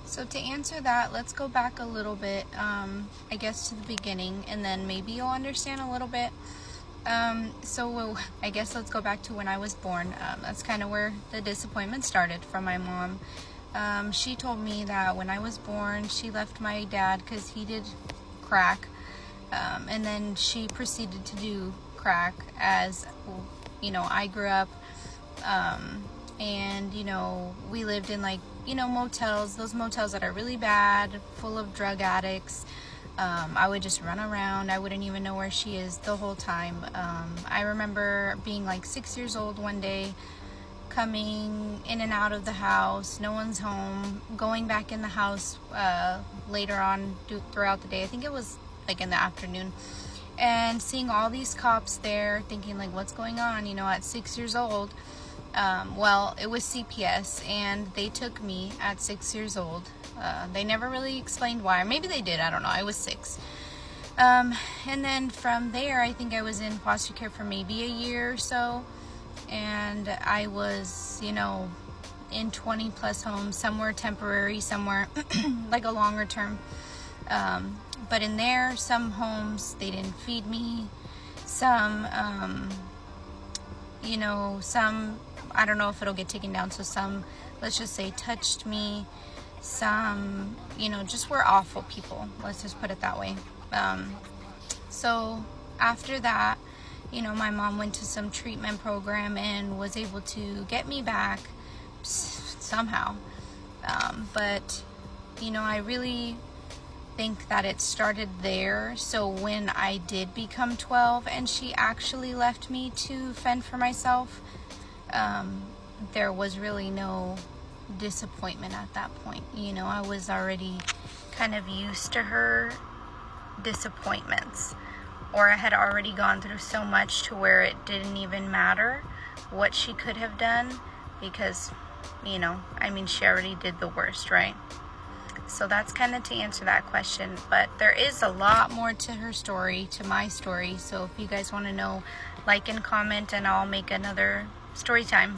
So to answer that, let's go back a little bit, I guess to the beginning, and then maybe you'll understand a little bit. I guess let's go back to when I was born. That's kind of where the disappointment started from my mom. She told me that when I was born, she left my dad because he did crack, and then she proceeded to do crack as, I grew up, and, we lived in motels, those motels that are really bad, full of drug addicts. I would just run around. I wouldn't even know where she is the whole time. I remember being like 6 years old one day, coming in and out of the house, no one's home, going back in the house later on throughout the day. I think it was like in the afternoon, and seeing all these cops there, thinking like, what's going on, at 6 years old. Well, it was CPS, and they took me at 6 years old. They never really explained why, or maybe they did, I don't know. I was 6. And then from there, I think I was in foster care for maybe a year or so, and I was, in 20 plus homes, somewhere temporary, somewhere like a longer term. But in there, some homes, they didn't feed me. Some, some, I don't know if it'll get taken down, so some, let's just say, touched me. Some, just were awful people. Let's just put it that way. So after that, my mom went to some treatment program and was able to get me back somehow. But, I really think that it started there. So when I did become 12 and she actually left me to fend for myself, there was really no disappointment at that point. I was already kind of used to her disappointments, or I had already gone through so much to where it didn't even matter what she could have done, because she already did the worst, right? So that's kind of to answer that question. But there is a lot more to her story, to my story. So if you guys want to know, like and comment, and I'll make another story time.